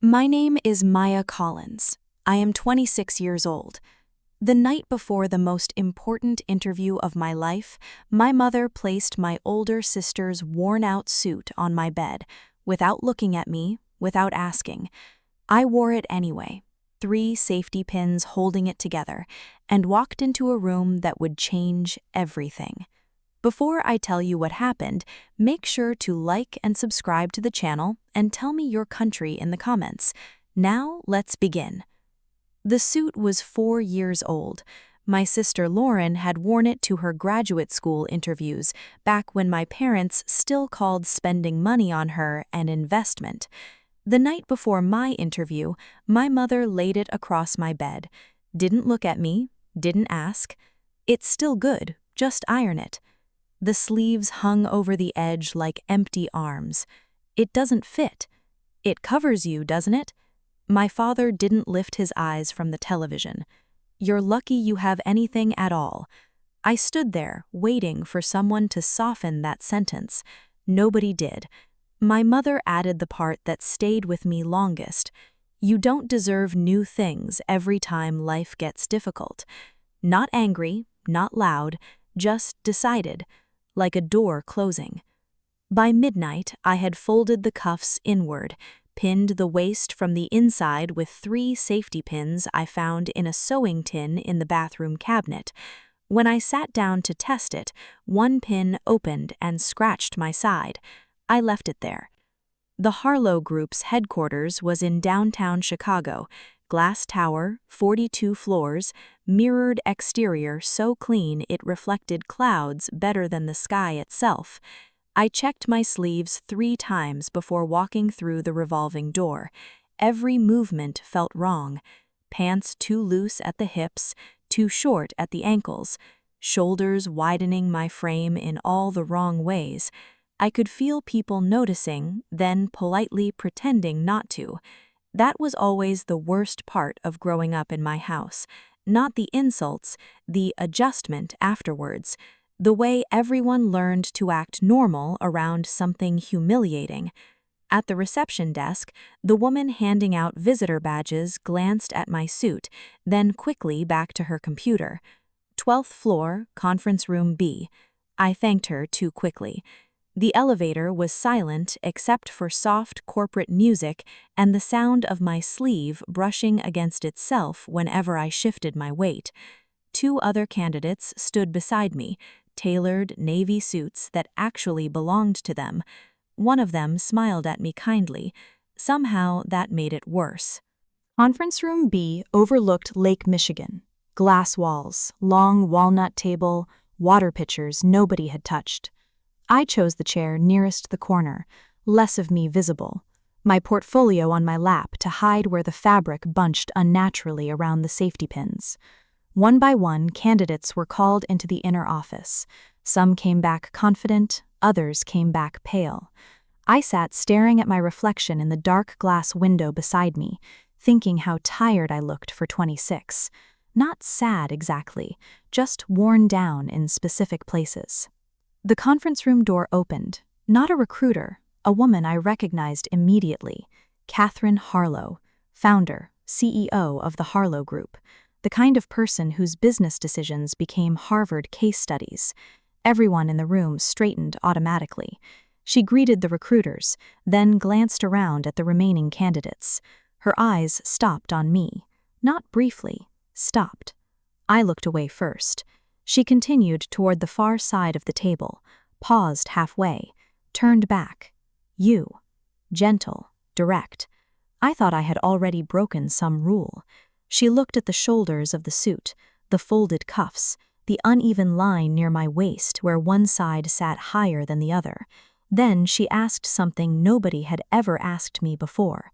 My name is Maya Collins. I am 26 years old. The night before the most important interview of my life, my mother placed my older sister's worn-out suit on my bed, without looking at me, without asking. I wore it anyway, 3 safety pins holding it together, and walked into a room that would change everything. Before I tell you what happened, make sure to like and subscribe to the channel and tell me your country in the comments. Now, let's begin. The suit was 4 years old. My sister Lauren had worn it to her graduate school interviews back when my parents still called spending money on her an investment. The night before my interview, my mother laid it across my bed. Didn't look at me, didn't ask. It's still good, just iron it. The sleeves hung over the edge like empty arms. It doesn't fit. It covers you, doesn't it? My father didn't lift his eyes from the television. You're lucky you have anything at all. I stood there, waiting for someone to soften that sentence. Nobody did. My mother added the part that stayed with me longest. You don't deserve new things every time life gets difficult. Not angry, not loud, just decided. Like a door closing. By midnight, I had folded the cuffs inward, pinned the waist from the inside with 3 safety pins I found in a sewing tin in the bathroom cabinet. When I sat down to test it, one pin opened and scratched my side. I left it there. The Harlow Group's headquarters was in downtown Chicago. Glass tower, 42 floors, mirrored exterior so clean it reflected clouds better than the sky itself. I checked my sleeves 3 times before walking through the revolving door. Every movement felt wrong. Pants too loose at the hips, too short at the ankles, shoulders widening my frame in all the wrong ways. I could feel people noticing, then politely pretending not to. That was always the worst part of growing up in my house. Not the insults, the adjustment afterwards. The way everyone learned to act normal around something humiliating. At the reception desk, the woman handing out visitor badges glanced at my suit, then quickly back to her computer. 12th floor, conference room B. I thanked her too quickly. The elevator was silent except for soft corporate music and the sound of my sleeve brushing against itself whenever I shifted my weight. 2 other candidates stood beside me, tailored navy suits that actually belonged to them. One of them smiled at me kindly. Somehow that made it worse. Conference room B overlooked Lake Michigan. Glass walls, long walnut table, water pitchers nobody had touched. I chose the chair nearest the corner, less of me visible, my portfolio on my lap to hide where the fabric bunched unnaturally around the safety pins. One by one, candidates were called into the inner office. Some came back confident, others came back pale. I sat staring at my reflection in the dark glass window beside me, thinking how tired I looked for 26. Not sad exactly, just worn down in specific places. The conference room door opened. Not a recruiter, a woman I recognized immediately, Catherine Harlow, founder, CEO of the Harlow Group, the kind of person whose business decisions became Harvard case studies. Everyone in the room straightened automatically. She greeted the recruiters, then glanced around at the remaining candidates. Her eyes stopped on me. Not briefly, stopped. I looked away first. She continued toward the far side of the table, paused halfway, turned back. You. Gentle, direct. I thought I had already broken some rule. She looked at the shoulders of the suit, the folded cuffs, the uneven line near my waist where one side sat higher than the other. Then she asked something nobody had ever asked me before.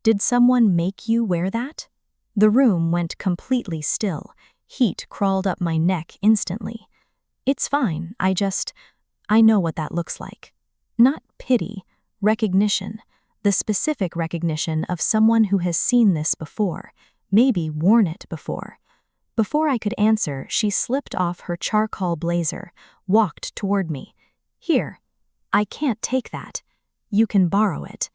Did someone make you wear that? The room went completely still. Heat crawled up my neck instantly. It's fine, I know what that looks like. Not pity, recognition. The specific recognition of someone who has seen this before, maybe worn it before. Before I could answer, she slipped off her charcoal blazer, walked toward me. Here, I can't take that. You can borrow it.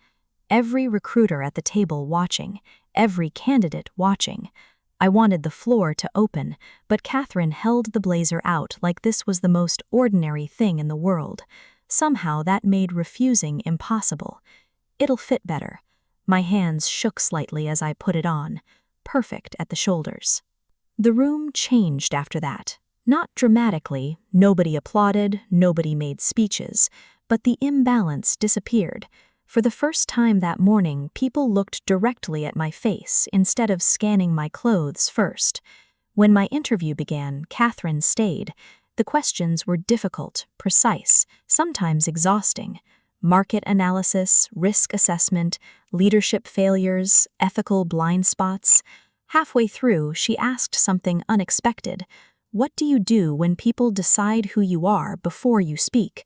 every recruiter at the table watching, every candidate watching. I wanted the floor to open, but Catherine held the blazer out like this was the most ordinary thing in the world. Somehow that made refusing impossible. It'll fit better. My hands shook slightly as I put it on, perfect at the shoulders. The room changed after that. Not dramatically, nobody applauded, nobody made speeches, but the imbalance disappeared. For the first time that morning, people looked directly at my face instead of scanning my clothes first. When my interview began, Catherine stayed. The questions were difficult, precise, sometimes exhausting. Market analysis, risk assessment, leadership failures, ethical blind spots. Halfway through, she asked something unexpected. What do you do when people decide who you are before you speak?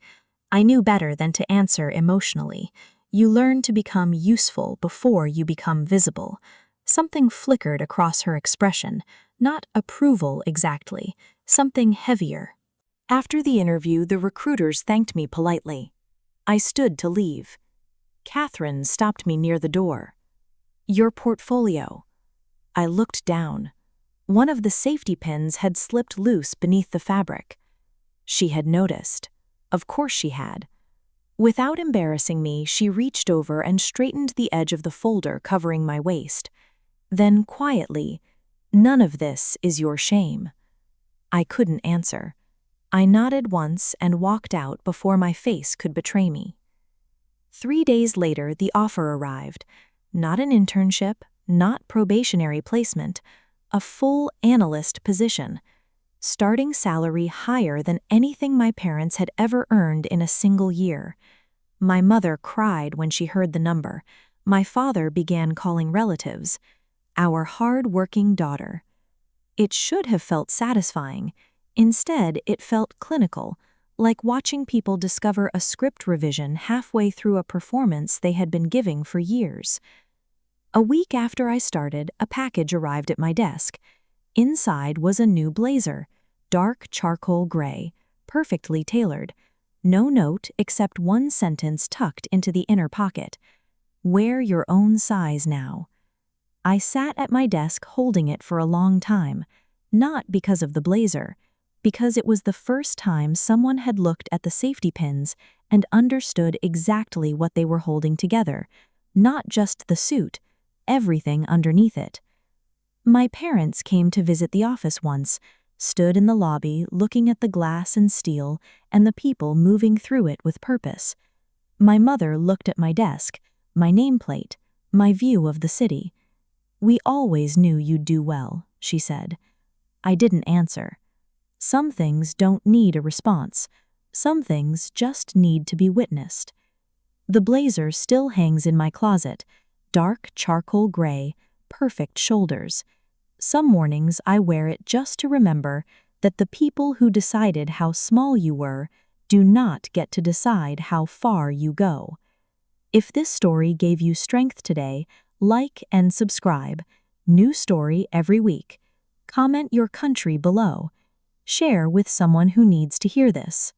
I knew better than to answer emotionally. You learn to become useful before you become visible. Something flickered across her expression, not approval exactly, something heavier. After the interview, the recruiters thanked me politely. I stood to leave. Catherine stopped me near the door. Your portfolio. I looked down. One of the safety pins had slipped loose beneath the fabric. She had noticed. Of course she had. Without embarrassing me, she reached over and straightened the edge of the folder covering my waist. Then quietly, "None of this is your shame." I couldn't answer. I nodded once and walked out before my face could betray me. 3 days later, the offer arrived. Not an internship, not probationary placement, a full analyst position. Starting salary higher than anything my parents had ever earned in a single year. My mother cried when she heard the number. My father began calling relatives. Our hard-working daughter. It should have felt satisfying. Instead, it felt clinical, like watching people discover a script revision halfway through a performance they had been giving for years. A week after I started, a package arrived at my desk. Inside was a new blazer, dark charcoal gray, perfectly tailored. No note except one sentence tucked into the inner pocket. Wear your own size now. I sat at my desk holding it for a long time, not because of the blazer, because it was the first time someone had looked at the safety pins and understood exactly what they were holding together, not just the suit, everything underneath it. My parents came to visit the office once, stood in the lobby looking at the glass and steel and the people moving through it with purpose. My mother looked at my desk, my nameplate, my view of the city. "We always knew you'd do well," she said. I didn't answer. Some things don't need a response. Some things just need to be witnessed. The blazer still hangs in my closet, dark charcoal gray, perfect shoulders. Some mornings I wear it just to remember that the people who decided how small you were do not get to decide how far you go. If this story gave you strength today, like and subscribe. New story every week. Comment your country below. Share with someone who needs to hear this.